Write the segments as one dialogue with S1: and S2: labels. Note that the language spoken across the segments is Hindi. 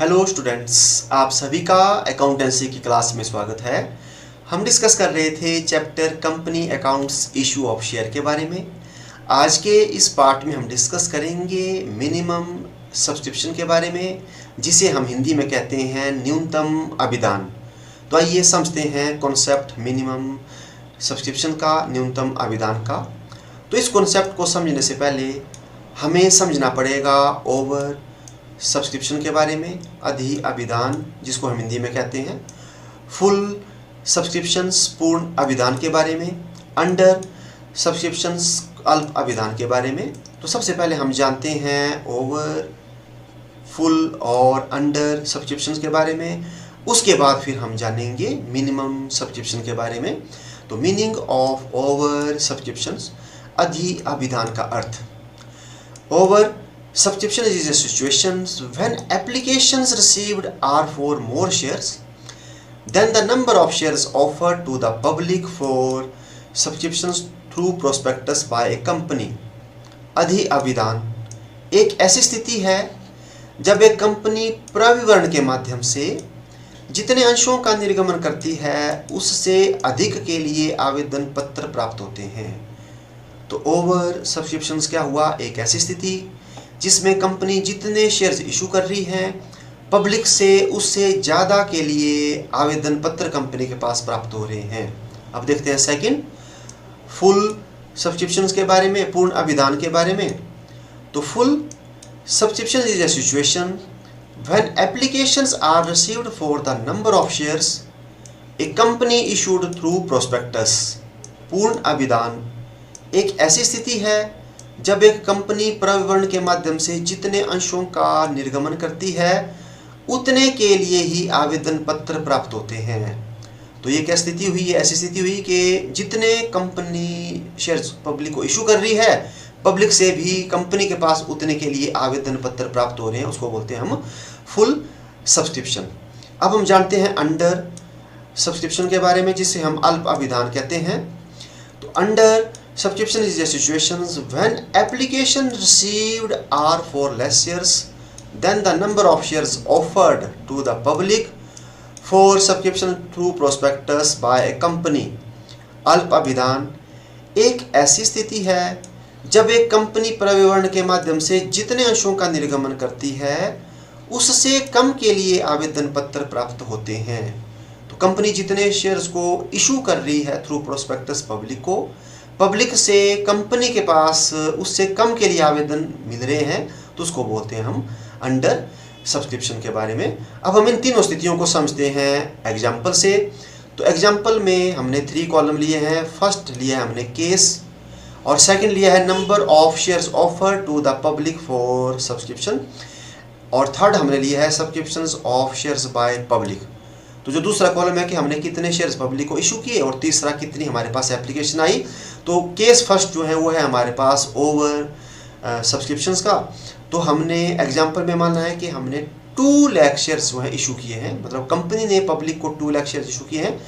S1: हेलो स्टूडेंट्स, आप सभी का अकाउंटेंसी की क्लास में स्वागत है। हम डिस्कस कर रहे थे chapter company accounts issue of share के बारे में। आज के इस पार्ट में हम डिस्कस करेंगे मिनिमम सब्सक्रिप्शन के बारे में, जिसे हम हिंदी में कहते हैं न्यूनतम अभिदान। तो आइए समझते हैं कॉन्सेप्ट मिनिमम सब्सक्रिप्शन का, न्यूनतम अभिदान का। तो इस कॉन्सेप्ट को समझने से पहले हमें समझना पड़ेगा ओवर सब्सक्रिप्शन के बारे में, अधि अभिदान जिसको हम हिंदी में कहते हैं, फुल सब्सक्रिप्शंस पूर्ण अभिदान के बारे में, अंडर सब्सक्रिप्शंस अल्प अभिदान के बारे में। तो सबसे पहले हम जानते हैं ओवर, फुल और अंडर सब्सक्रिप्शंस के बारे में। उसके बाद फिर हम जानेंगे मिनिमम सब्सक्रिप्शन के बारे में। तो मीनिंग ऑफ ओवर सब्सक्रिप्शंस, अधि अभिदान का अर्थ। Over subscription is a situation when applications received are for more shares than the number of shares offered to the public for subscriptions through prospectus by a company। अधि अभिदान एक ऐसी स्थिति है जब एक कंपनी प्रविवरण के माध्यम से जितने अंशों का निर्गमन करती है उससे अधिक के लिए आवेदन पत्र प्राप्त होते हैं। तो ओवर सब्सक्रिप्शंस क्या हुआ? एक ऐसी स्थिति जिसमें कंपनी जितने शेयर्स इशू कर रही है पब्लिक से, उससे ज़्यादा के लिए आवेदन पत्र कंपनी के पास प्राप्त हो रहे हैं। अब देखते हैं सेकंड, फुल सब्सक्रिप्शंस के बारे में, पूर्ण अभिदान के बारे में। तो full subscription is a situation when applications are received for the number of shares a company issued through prospectus. पूर्ण अभिदान एक ऐसी स्थिति है जब एक कंपनी प्रविवरण के माध्यम से जितने अंशों का निर्गमन करती है उतने के लिए ही आवेदन पत्र प्राप्त होते हैं। तो ये क्या स्थिति हुई? ऐसी स्थिति हुई कि जितने कंपनी शेयर्स पब्लिक को इशू कर रही है, पब्लिक से भी कंपनी के पास उतने के लिए आवेदन पत्र प्राप्त हो रहे हैं, उसको बोलते हैं हम फुल सब्सक्रिप्शन। अब हम जानते हैं अंडर सब्सक्रिप्शन के बारे में, जिसे हम अल्प अभिदान कहते हैं। तो under subscription is a situations when application received are for less shares than the number of shares offered to the public for subscription through prospectus by a company। अल्प अभिदान एक ऐसी स्थिति है जब एक कंपनी प्रविवरण के माध्यम से जितने अंशों का निर्गमन करती है उससे कम के लिए आवेदन पत्र प्राप्त होते हैं। तो कंपनी जितने शेयर्स को इशू कर रही है थ्रू प्रोस्पेक्टस पब्लिक को, पब्लिक से कंपनी के पास उससे कम के लिए आवेदन मिल रहे हैं, तो उसको बोलते हैं हम अंडर सब्सक्रिप्शन के बारे में। अब हम इन तीनों स्थितियों को समझते हैं एग्जाम्पल से। तो एग्जाम्पल में हमने 3 कॉलम लिए हैं। फर्स्ट लिया है हमने केस, और सेकंड लिया है number of shares offer to the public for subscription, और थर्ड हमने लिया है subscriptions of shares by public. तो जो दूसरा कॉलम है कि हमने कितने शेयर्स पब्लिक को इशू किए, और तीसरा कितनी हमारे पास एप्लीकेशन आई। तो केस फर्स्ट जो है वो है हमारे पास ओवर सब्सक्रिप्शंस का। तो हमने एग्जांपल में माना है कि हमने 2 लाख शेयर्स जो है इशू किए हैं, मतलब कंपनी ने पब्लिक को 2 लाख शेयर्स इशू किए हैं,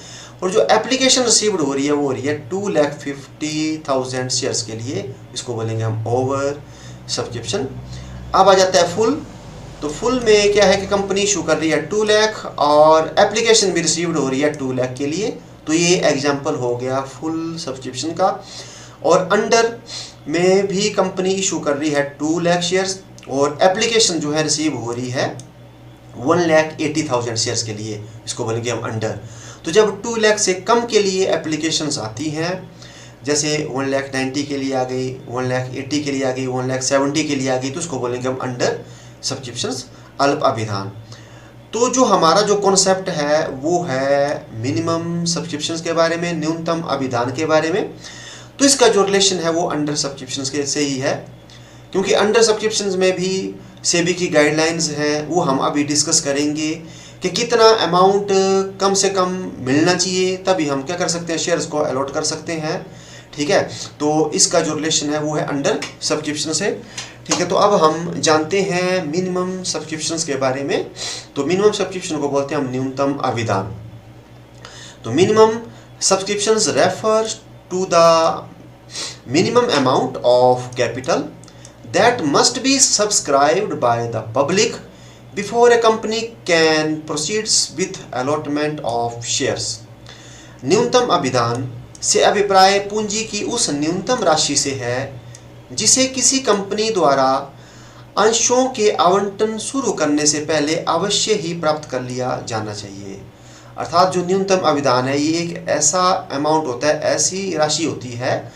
S1: और जो एप्लीकेशन रिसीव्ड हो रही है वो हो रही है 2,50,000 शेयर्स के लिए। इसको बोलेंगे हम ओवर सब्सक्रिप्शन। अब आ जाता है फुल। तो फुल में क्या है कि कंपनी इशू कर रही है 2 लाख और एप्लीकेशन भी रिसीव्ड हो रही है 2 लाख के लिए। तो ये एग्जांपल हो गया फुल सब्सक्रिप्शन का। और अंडर में भी कंपनी इशू कर रही है 2 लाख शेयर्स और एप्लीकेशन जो है रिसीव हो रही है 1,80,000 शेयर्स के लिए। इसको बोलेंगे हम अंडर। तो जब 2 लाख से कम के लिए एप्लीकेशंस आती हैं, जैसे 1,90,000 के लिए आ गई, 1,80,000 के लिए आ गई, 1,70,000 के लिए आ गई, तो उसको बोलेंगे हम अंडर सब्सक्रिप्शंस अल्प अभिदान। तो जो हमारा जो कॉन्सेप्ट है वो है मिनिमम सब्सक्रिप्शंस के बारे में, न्यूनतम अभिदान के बारे में। तो इसका जो रिलेशन है वो अंडर सब्सक्रिप्शंस के से ही है, क्योंकि अंडर सब्सक्रिप्शंस में भी सेबी की गाइडलाइंस हैं, वो हम अभी डिस्कस करेंगे कि कितना अमाउंट कम से कम मिलना चाहिए, तभी हम क्या कर सकते हैं, शेयर्स को अलॉट कर सकते हैं। ठीक है, तो इसका जो रिलेशन है वो है अंडर सब्सक्रिप्शन से। ठीक है, तो अब हम जानते हैं मिनिमम सब्सक्रिप्शंस के बारे में। तो मिनिमम सब्सक्रिप्शन को बोलते हैं हम न्यूनतम अभिदान। तो minimum subscriptions refers to the minimum amount of capital that must be subscribed by the public before a company can proceeds with allotment of shares. न्यूनतम अभिधान से अभिप्राय पूंजी की उस न्यूनतम राशि से है जिसे किसी कंपनी द्वारा अंशों के आवंटन शुरू करने से पहले अवश्य ही प्राप्त कर लिया जाना चाहिए। अर्थात जो न्यूनतम अभिधान है ये एक ऐसा अमाउंट होता है, ऐसी राशि होती है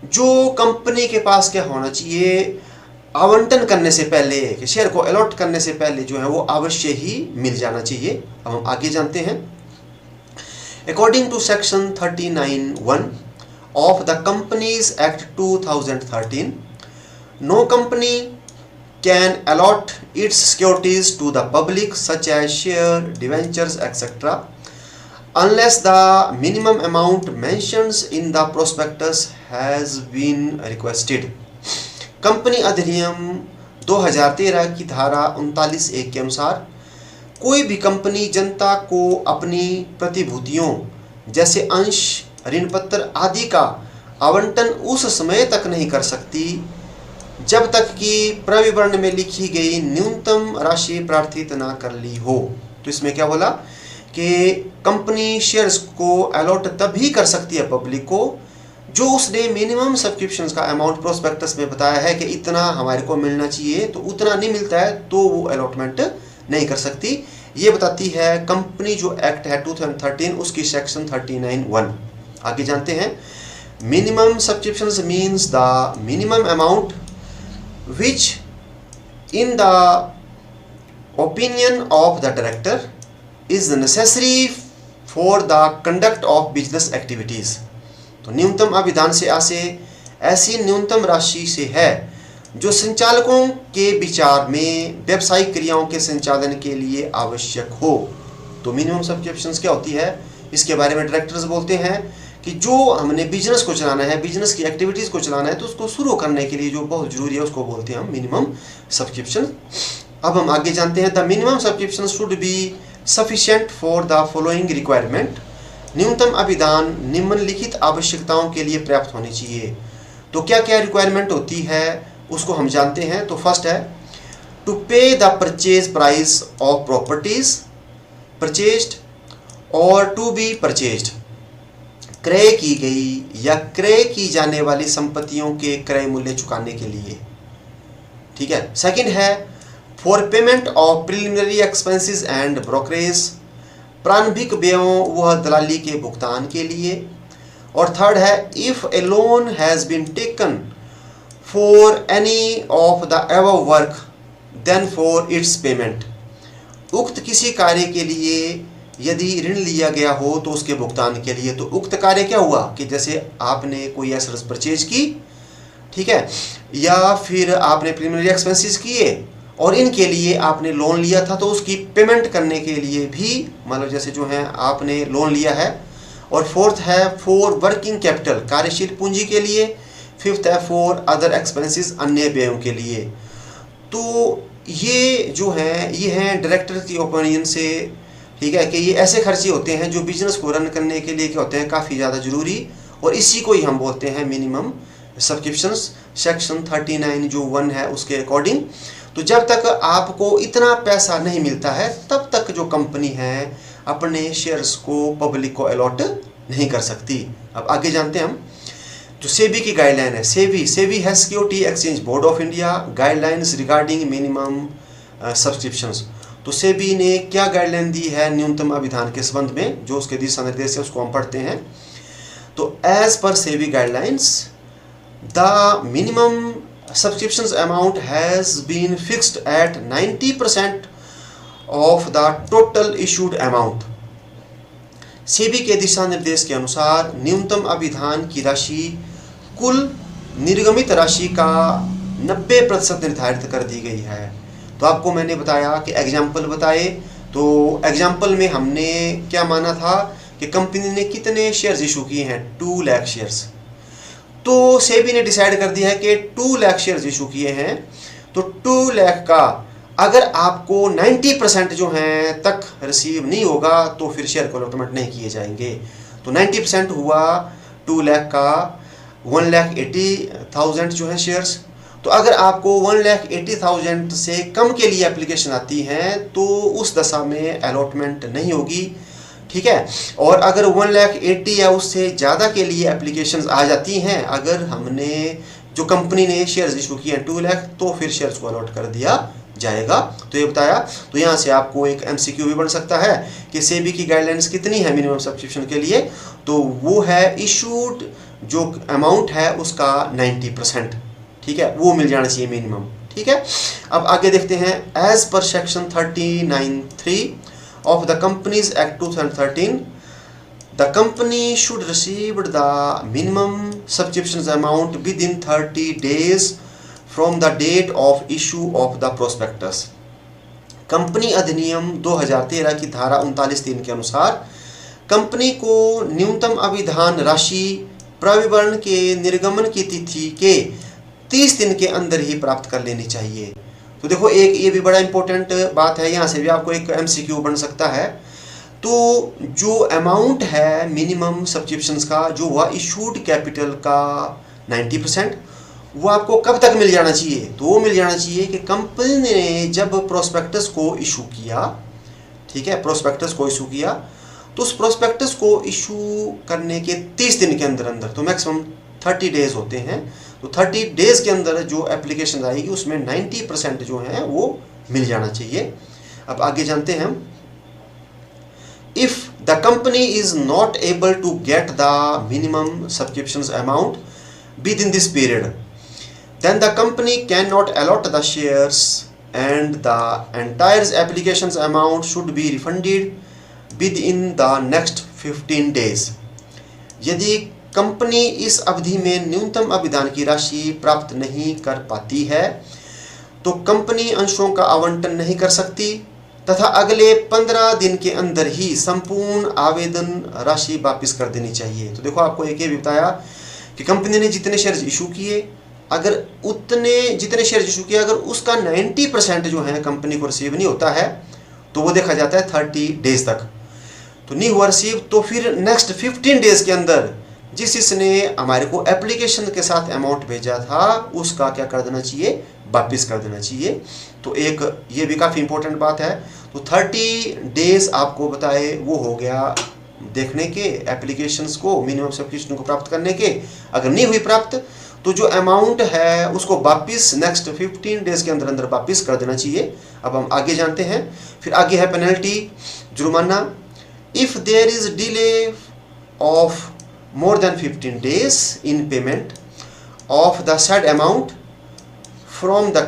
S1: जो कंपनी के पास क्या होना चाहिए, आवंटन करने से पहले, शेयर को अलॉट करने से पहले जो है वो अवश्य ही मिल जाना चाहिए। अब हम आगे जानते हैं। According to section 39(1) of the companies act 2013, no company can allot its securities to the public such as share, debentures, etc. unless the minimum amount mentioned in the prospectus has been requested. Company अधिनियम 2013 की धारा 39(1) के अनुसार कोई भी कंपनी जनता को अपनी प्रतिभूतियों जैसे अंश, ऋण पत्र आदि का आवंटन उस समय तक नहीं कर सकती जब तक कि प्रविवरण में लिखी गई न्यूनतम राशि प्रार्थित ना कर ली हो। तो इसमें क्या बोला कि कंपनी शेयर्स को अलॉट तभी कर सकती है पब्लिक को जो उसने मिनिमम सब्सक्रिप्शंस का अमाउंट प्रोस्पेक्टस में बताया है कि इतना हमारे को मिलना चाहिए, तो उतना नहीं मिलता है तो वो अलॉटमेंट नहीं कर सकती। ये बताती है कंपनी जो एक्ट है 2013 उसकी सेक्शन 39(1). आगे जानते हैं। Minimum subscriptions means the minimum amount which in the opinion of the director is necessary for the conduct of business activities। तो न्यूनतम अभिधान से ऐसी न्यूनतम राशि से है जो संचालकों के विचार में व्यावसायिक क्रियाओं के संचालन के लिए आवश्यक हो। तो मिनिमम सब्सक्रिप्शंस क्या होती है, इसके बारे में डायरेक्टर्स बोलते हैं कि जो हमने बिजनेस को चलाना है, बिजनेस की एक्टिविटीज़ को चलाना है, तो उसको शुरू करने के लिए जो बहुत जरूरी है उसको बोलते हैं हम मिनिमम सब्सक्रिप्शन। अब हम आगे जानते हैं। The minimum subscription should be sufficient for the following requirement. न्यूनतम अभिधान निम्नलिखित आवश्यकताओं के लिए पर्याप्त होनी चाहिए। तो क्या क्या रिक्वायरमेंट होती है उसको हम जानते हैं। तो फर्स्ट है टू पे the purchase price of properties purchased और टू बी परचेज्ड, क्रय की गई या क्रय की जाने वाली संपत्तियों के क्रय मूल्य चुकाने के लिए। ठीक है। सेकंड है for payment of preliminary expenses and brokerage, प्रारंभिक व्ययों व दलाली के भुगतान के लिए। और थर्ड है if a loan has been taken for any of the above work then for its payment, उक्त किसी कार्य के लिए यदि ऋण लिया गया हो तो उसके भुगतान के लिए। तो उक्त कार्य क्या हुआ कि जैसे आपने कोई एसेट्स परचेज की, ठीक है, या फिर आपने प्रीलिमिनरी एक्सपेंसेस किए और इनके लिए आपने लोन लिया था, तो उसकी पेमेंट करने के लिए भी मतलब जैसे जो है आपने लोन लिया है। और फोर्थ है फॉर वर्किंग कैपिटल, कार्यशील पूंजी के लिए। फिफ्थ है फॉर अदर एक्सपेंसेस, अन्य व्ययों के लिए। तो ये जो है ये हैं डायरेक्टर की ओपिनियन से, ठीक है, कि ये ऐसे खर्चे होते हैं जो बिजनेस को रन करने के लिए क्या होते हैं काफ़ी ज़्यादा ज़रूरी, और इसी को ही हम बोलते हैं मिनिमम सब्सक्रिप्शंस सेक्शन 39(1) है उसके अकॉर्डिंग। तो जब तक आपको इतना पैसा नहीं मिलता है तब तक जो कंपनी है अपने शेयर्स को पब्लिक को अलॉट नहीं कर सकती। अब आगे जानते हैं हम। जो सेबी की गाइडलाइन है, सेबी है security exchange board of India guidelines regarding minimum subscriptions. तो सेबी ने क्या गाइडलाइन दी है न्यूनतम अभिधान के संबंध में, जो उसके दिशा निर्देश है उसको हम पढ़ते हैं। तो as per SEBI guidelines the minimum subscriptions amount has been fixed at 90% of the total issued amount. SEBI के दिशा निर्देश के अनुसार न्यूनतम अभिधान की राशि कुल निर्गमित राशि का 90% निर्धारित कर दी गई है। तो आपको मैंने बताया कि एग्जाम्पल बताए, तो एग्जाम्पल में हमने क्या माना था कि कंपनी ने कितने शेयर्स इशू किए हैं, 2 लाख शेयर्स। तो सेबी ने डिसाइड कर दिया है कि 2 लाख शेयर्स इशू किए हैं, तो 2 लाख का अगर आपको 90% जो हैं तक रिसीव नहीं होगा तो फिर शेयर को अलॉटमेंट नहीं किए जाएंगे। तो 90% हुआ 2 लाख का 1,80,000 जो है शेयर्स, तो अगर आपको 1,80,000 से कम के लिए एप्लीकेशन आती हैं तो उस दशा में अलॉटमेंट नहीं होगी, ठीक है। और अगर 1,80,000 या उससे ज़्यादा के लिए एप्लीकेशंस आ जाती हैं, अगर हमने जो कंपनी ने शेयर्स इशू किए हैं 2 लाख, तो फिर शेयर्स को अलॉट कर दिया जाएगा। तो ये बताया। तो यहाँ से आपको एक MCQ भी बन सकता है कि सेबी की गाइडलाइंस कितनी है मिनिमम सब्सक्रिप्शन के लिए, तो वो है इशूड जो अमाउंट है उसका 90%, ठीक है, वो मिल जाना चाहिए मिनिमम, ठीक है। अब आगे देखते हैं। As per section 39(3) of the companies act 2013, the company should receive the minimum subscription amount within 30 days from the date of issue of the prospectus। Company अधिनियम 2013 की धारा 39(3) के अनुसार कंपनी को न्यूनतम अभिधान राशि प्रविवरण के निर्गमन की तिथि के 30 दिन के अंदर ही प्राप्त कर लेनी चाहिए। तो देखो, एक ये भी बड़ा इंपॉर्टेंट बात है, यहाँ से भी आपको एक MCQ बन सकता है। तो जो अमाउंट है मिनिमम सब्सक्रिप्शंस का, जो हुआ इशूड कैपिटल का 90%, वो आपको कब तक मिल जाना चाहिए? तो वो मिल जाना चाहिए कि कंपनी ने जब प्रोस्पेक्टस को इशू किया, ठीक है, प्रोस्पेक्टस को इशू किया, तो उस प्रोस्पेक्टस को इशू करने के 30 दिन के अंदर अंदर, तो मैक्सिमम 30 डेज होते हैं, तो 30 डेज के अंदर जो एप्लीकेशन आएगी उसमें 90% जो है वो मिल जाना चाहिए। अब आगे जानते हैं हम। If the company is not able to get the minimum subscriptions amount within this period, then the company cannot allot the shares and the entire application's amount should be refunded within the next 15 days। यदि कंपनी इस अवधि में न्यूनतम अभिदान की राशि प्राप्त नहीं कर पाती है तो कंपनी अंशों का आवंटन नहीं कर सकती तथा अगले 15 दिन के अंदर ही संपूर्ण आवेदन राशि वापस कर देनी चाहिए। तो देखो, आपको एक ये भी बताया कि कंपनी ने जितने शेयर्स इशू किए, अगर जितने शेयर्स इशू किए, अगर उसका 90% जो है कंपनी को रिसीव नहीं होता है तो वो देखा जाता है 30 डेज तक। तो नहीं हुआ रिसीव तो फिर नेक्स्ट 15 डेज के अंदर जिसने हमारे को एप्लीकेशन के साथ अमाउंट भेजा था उसका क्या कर देना चाहिए? वापस कर देना चाहिए। तो एक ये भी काफ़ी इंपॉर्टेंट बात है। तो 30 डेज आपको बताए वो हो गया देखने के एप्लीकेशंस को, मिनिमम सब्सक्रिप्शन को प्राप्त करने के। अगर नहीं हुई प्राप्त तो जो अमाउंट है उसको वापस नेक्स्ट 15 डेज के अंदर अंदर वापस कर देना चाहिए। अब हम आगे जानते हैं। फिर आगे है पेनल्टी, जुर्माना। If there is delay of more than 15 days in payment of the said amount from the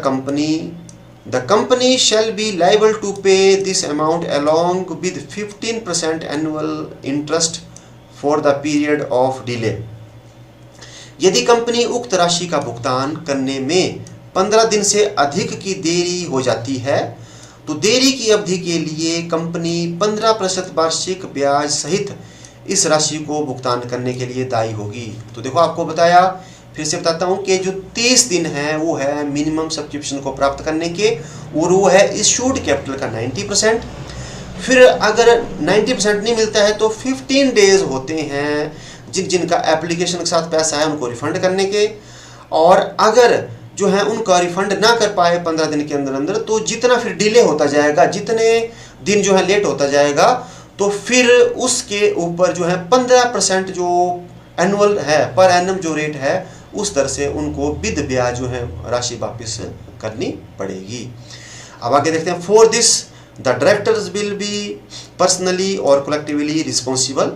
S1: company shall be liable to pay this amount along with 15% annual interest for the period of delay। यदि कंपनी उक्त राशि का भुगतान करने में 15 दिन से अधिक की देरी हो जाती है तो देरी की अवधि के लिए कंपनी 15% वार्षिक ब्याज सहित इस राशि को भुगतान करने के लिए दायी होगी। तो देखो, आपको बताया, फिर से बताता हूँ कि जो 30 दिन है वो है मिनिमम सब्सक्रिप्शन को प्राप्त करने के, और वो है इशूड कैपिटल का 90%। फिर अगर 90% नहीं मिलता है तो 15 डेज होते हैं जिनका एप्लीकेशन के साथ पैसा है उनको रिफंड करने के, और अगर जो है उनका रिफंड ना कर पाए 15 दिन के अंदर अंदर तो जितना फिर डिले होता जाएगा, जितने दिन जो है लेट होता जाएगा, तो फिर उसके ऊपर जो है 15% जो एनुअल है, पर एनम जो रेट है उस तरह से उनको विद ब्याज जो है राशि वापस करनी पड़ेगी। अब आगे देखते हैं। For this the directors will be personally और कलेक्टिवली रिस्पॉन्सिबल।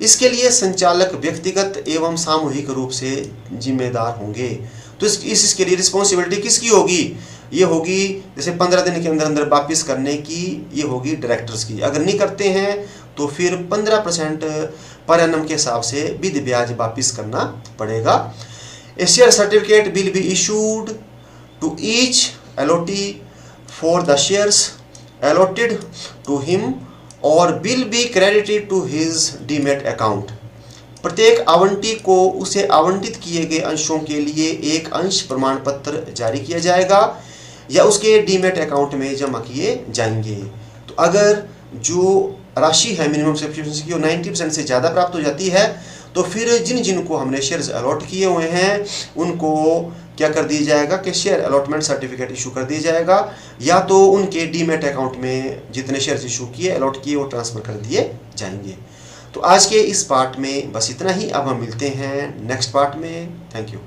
S1: इसके लिए संचालक व्यक्तिगत एवं सामूहिक रूप से जिम्मेदार होंगे। तो इसके लिए रिस्पॉन्सिबिलिटी किसकी होगी? ये होगी जैसे 15 दिन के अंदर अंदर वापस करने की, ये होगी डायरेक्टर्स की। अगर नहीं करते हैं तो फिर 15% पर एनम के हिसाब से विद ब्याज वापस करना पड़ेगा। A share certificate will be issued to each allottee for the shares allotted to him और will be credited to his demat account. प्रत्येक आवंटी को उसे आवंटित किए गए अंशों के लिए एक अंश प्रमाण पत्र जारी किया जाएगा या उसके डीमेट अकाउंट में जमा किए जाएंगे। तो अगर जो राशि है मिनिमम सब्सक्रिप्शन की वो 90% से ज़्यादा प्राप्त हो जाती है तो फिर जिनको हमने शेयर्स अलॉट किए हुए हैं उनको क्या कर दिया जाएगा कि शेयर अलॉटमेंट सर्टिफिकेट इशू कर दिया जाएगा, या तो उनके डीमैट अकाउंट में जितने शेयर्स इशू किए अलॉट किए वो ट्रांसफ़र कर दिए जाएंगे। तो आज के इस पार्ट में बस इतना ही। अब हम मिलते हैं नेक्स्ट पार्ट में। Thank you.